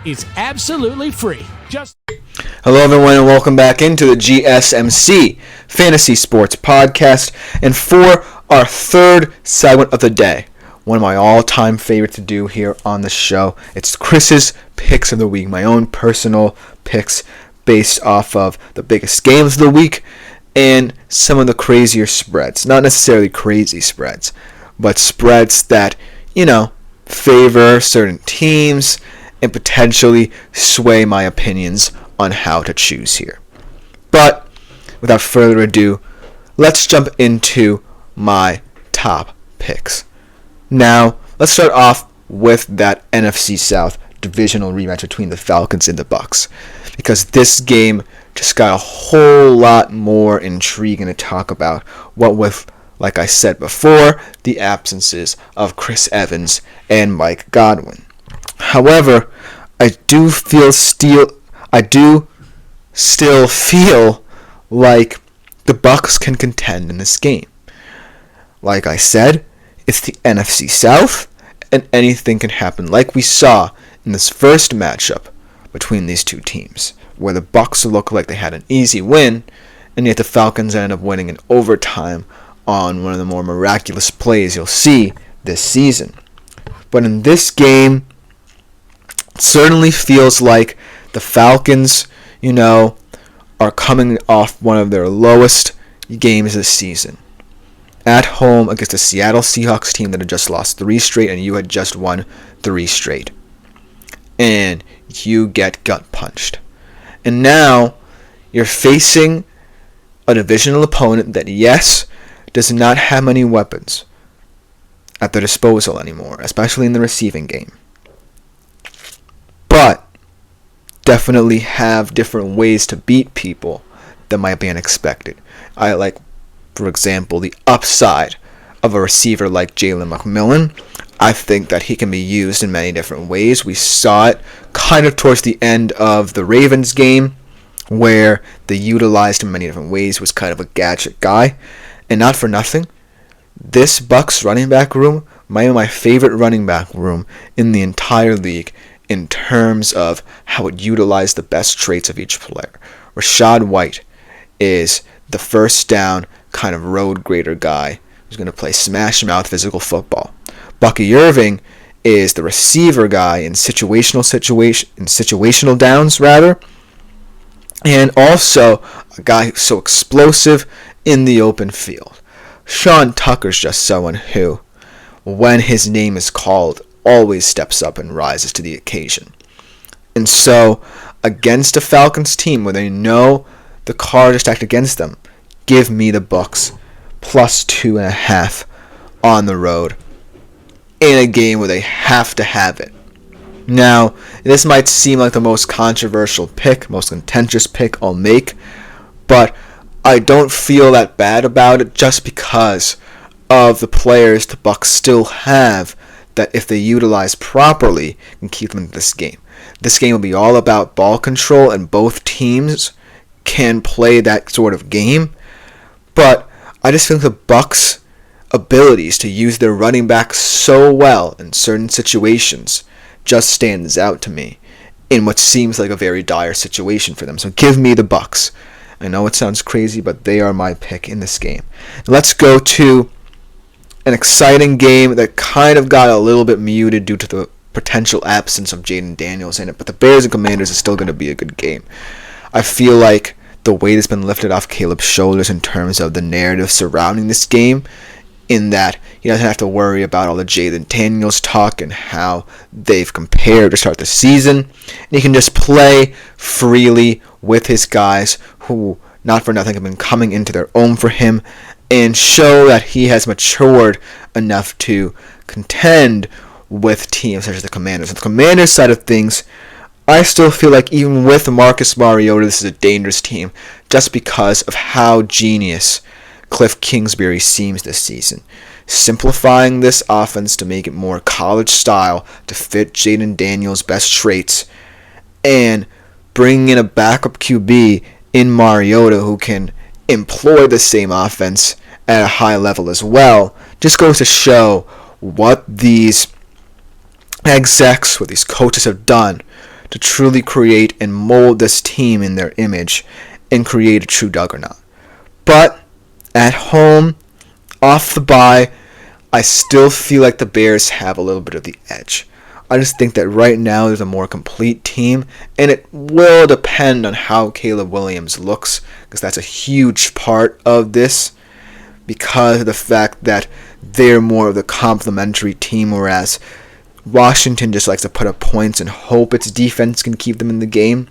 is absolutely free. Hello everyone and welcome back into the GSMC Fantasy Sports Podcast, and for our third segment of the day, one of my all-time favorites to do here on the show, it's Chris's Picks of the Week, my own personal picks based off of the biggest games of the week and some of the crazier spreads. Not necessarily crazy spreads, but spreads that, favor certain teams and potentially sway my opinions on how to choose here. But without further ado, let's jump into my top picks. Now, let's start off with that NFC South divisional rematch between the Falcons and the Bucs, because this game just got a whole lot more intriguing to talk about, what with, like I said before, the absences of Chris Evans and Mike Godwin. However, I do still feel like the Bucs can contend in this game. Like I said, it's the NFC South, and anything can happen, like we saw in this first matchup between these two teams, where the Bucs look like they had an easy win, and yet the Falcons ended up winning in overtime on one of the more miraculous plays you'll see this season. But in this game, it certainly feels like the Falcons, are coming off one of their lowest games this season. At home against the Seattle Seahawks team that had just lost 3 straight, and you had just won 3 straight. And you get gut punched. And now you're facing a divisional opponent that, yes, does not have many weapons at their disposal anymore, especially in the receiving game, but definitely have different ways to beat people that might be unexpected. I like, for example, the upside of a receiver like Jalen McMillan. I think that he can be used in many different ways. We saw it kind of towards the end of the Ravens game, where they utilized him in many different ways. He was kind of a gadget guy. And not for nothing, this Bucs running back room might be my favorite running back room in the entire league in terms of how it utilized the best traits of each player. Rachaad White is the first down kind of road grader guy who's going to play smash mouth physical football. Bucky Irving is the receiver guy in situational downs rather, and also a guy who's so explosive in the open field. Sean Tucker's just someone who, when his name is called, always steps up and rises to the occasion. And so, against a Falcons team where they know the cards are stacked against them, give me the Bucs plus 2.5 on the road in a game where they have to have it. Now, this might seem like the most controversial pick, most contentious pick I'll make, but I don't feel that bad about it just because of the players the Bucs still have that, if they utilize properly, can keep them in this game. This game will be all about ball control, and both teams can play that sort of game. But I just think the Bucs' abilities to use their running back so well in certain situations just stands out to me in what seems like a very dire situation for them. So give me the Bucs. I know it sounds crazy, but they are my pick in this game. Let's go to an exciting game that kind of got a little bit muted due to the potential absence of Jaden Daniels in it, but the Bears and Commanders is still going to be a good game. I feel like the weight has been lifted off Caleb's shoulders in terms of the narrative surrounding this game, in that he doesn't have to worry about all the Jaden Daniels talk and how they've compared to start the season, and he can just play freely with his guys who, not for nothing, have been coming into their own for him, and show that he has matured enough to contend with teams such as the Commanders. On the Commanders side of things, I still feel like even with Marcus Mariota, this is a dangerous team just because of how genius Cliff Kingsbury seems this season. Simplifying this offense to make it more college style to fit Jaden Daniels' best traits, and bringing in a backup QB in Mariota who can employ the same offense at a high level as well, just goes to show what these execs, what these coaches have done to truly create and mold this team in their image and create a true juggernaut. But at home, off the bye, I still feel like the Bears have a little bit of the edge. I just think that right now there's a more complete team, and it will depend on how Caleb Williams looks, because that's a huge part of this, because of the fact that they're more of the complementary team, whereas Washington just likes to put up points and hope its defense can keep them in the game.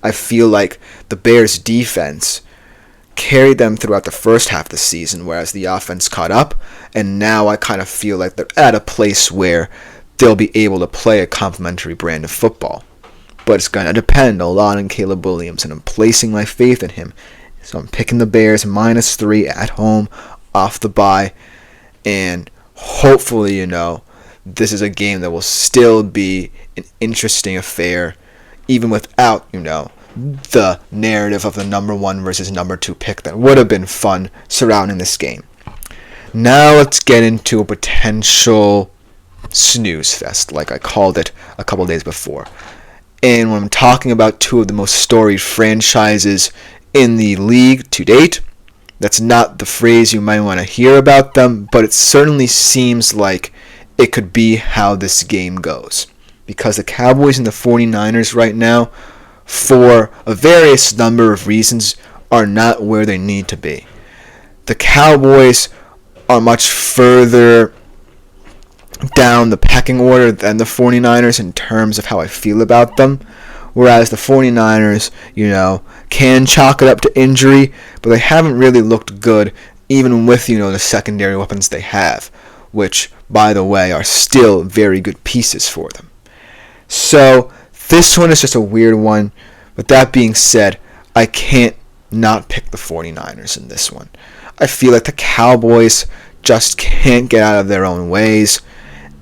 I feel like the Bears' defense carried them throughout the first half of the season, whereas the offense caught up, and now I kind of feel like they're at a place where they'll be able to play a complementary brand of football. But it's going to depend a lot on Caleb Williams, and I'm placing my faith in him. So I'm picking the Bears -3 at home off the bye, and hopefully, this is a game that will still be an interesting affair, even without, the narrative of the number 1 versus number 2 pick that would have been fun surrounding this game. Now let's get into a potential snooze fest, like I called it a couple days before. And when I'm talking about two of the most storied franchises in the league to date, that's not the phrase you might want to hear about them, but it certainly seems like it could be how this game goes. Because the Cowboys and the 49ers right now, for a various number of reasons, are not where they need to be. The Cowboys are much further down the pecking order than the 49ers in terms of how I feel about them, whereas the 49ers, can chalk it up to injury, but they haven't really looked good even with, the secondary weapons they have, which, by the way, are still very good pieces for them. So this one is just a weird one. With that being said, I can't not pick the 49ers in this one. I feel like the Cowboys just can't get out of their own ways,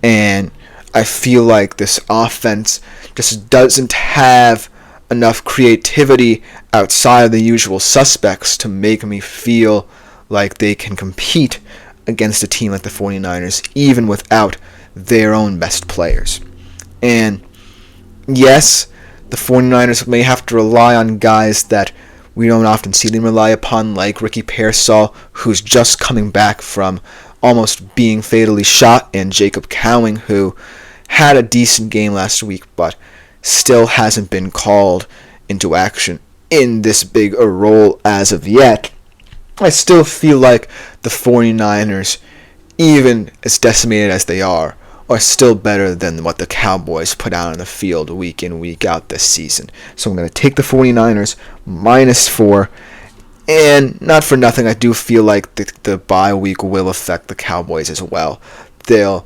and I feel like this offense just doesn't have enough creativity outside of the usual suspects to make me feel like they can compete against a team like the 49ers, even without their own best players. And yes, the 49ers may have to rely on guys that we don't often see them rely upon, like Ricky Pearsall, who's just coming back from almost being fatally shot, and Jacob Cowing, who had a decent game last week, but still hasn't been called into action in this big a role as of yet. I still feel like the 49ers, even as decimated as they are still better than what the Cowboys put out on the field week in, week out this season. So I'm going to take the 49ers -4. And not for nothing, I do feel like the bye week will affect the Cowboys as well. They'll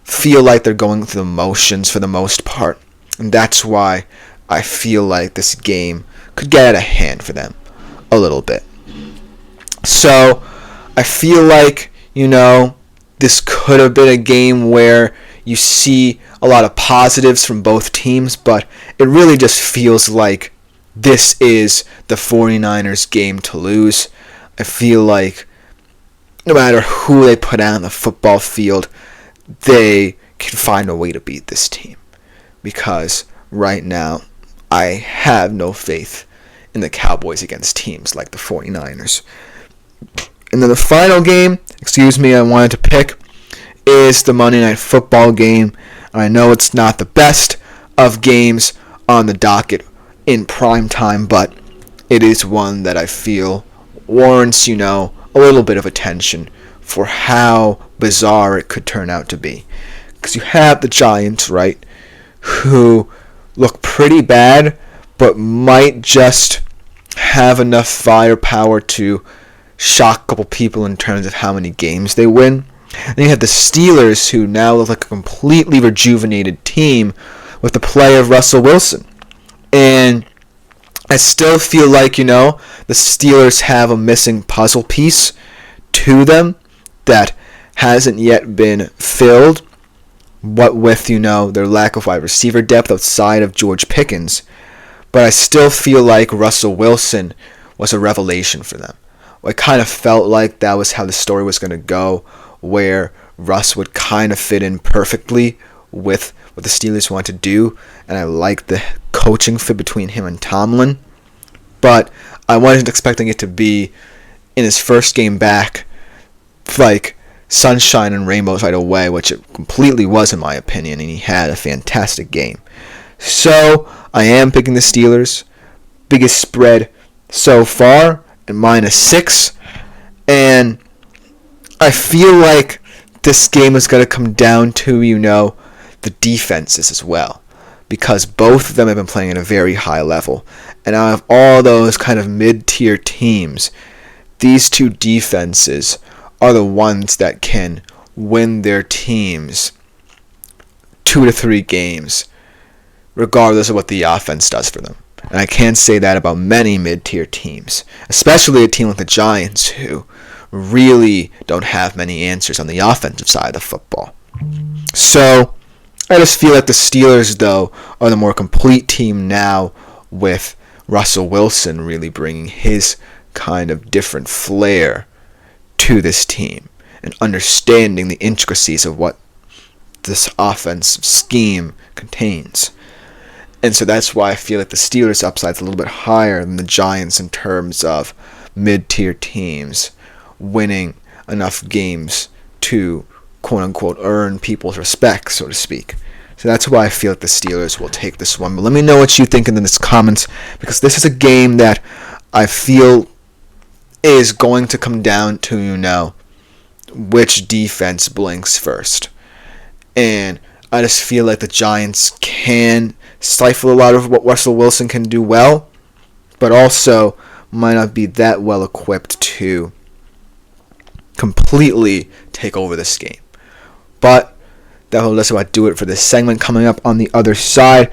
feel like they're going through the motions for the most part. And that's why I feel like this game could get out of hand for them a little bit. So I feel like, this could have been a game where you see a lot of positives from both teams, but it really just feels like this is the 49ers game to lose. I feel like no matter who they put out on the football field, they can find a way to beat this team. Because right now, I have no faith in the Cowboys against teams like the 49ers. And then the final game, I wanted to pick is the Monday Night Football game. I know it's not the best of games on the docket in prime time, but it is one that I feel warrants, a little bit of attention for how bizarre it could turn out to be. Because you have the Giants, right, who look pretty bad, but might just have enough firepower to shock a couple people in terms of how many games they win. And then you have the Steelers, who now look like a completely rejuvenated team with the play of Russell Wilson. And I still feel like, the Steelers have a missing puzzle piece to them that hasn't yet been filled. What with, their lack of wide receiver depth outside of George Pickens. But I still feel like Russell Wilson was a revelation for them. I kind of felt like that was how the story was going to go, where Russ would kind of fit in perfectly with what the Steelers want to do, and I like the coaching fit between him and Tomlin. But I wasn't expecting it to be, in his first game back, like sunshine and rainbows right away, which it completely was in my opinion, and he had a fantastic game. So I am picking the Steelers. Biggest spread so far, at -6. And I feel like this game is going to come down to, the defenses as well. Because both of them have been playing at a very high level. And out of all those kind of mid-tier teams, these two defenses are the ones that can win their teams 2 to 3 games, regardless of what the offense does for them. And I can't say that about many mid-tier teams, especially a team like the Giants, who really don't have many answers on the offensive side of football. So I just feel like the Steelers, though, are the more complete team now, with Russell Wilson really bringing his kind of different flair to this team and understanding the intricacies of what this offensive scheme contains. And so that's why I feel like the Steelers' upside is a little bit higher than the Giants in terms of mid-tier teams winning enough games to, quote-unquote, earn people's respect, so to speak. So that's why I feel like the Steelers will take this one. But let me know what you think in the comments, because this is a game that I feel is going to come down to, which defense blinks first. And I just feel like the Giants can stifle a lot of what Russell Wilson can do well, but also might not be that well equipped to completely take over this game. But that will just about do it for this segment. Coming up on the other side,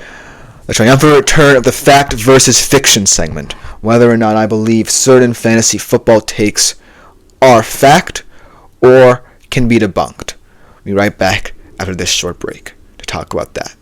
the triumphant return of the fact versus fiction segment. Whether or not I believe certain fantasy football takes are fact or can be debunked. We'll be right back after this short break to talk about that.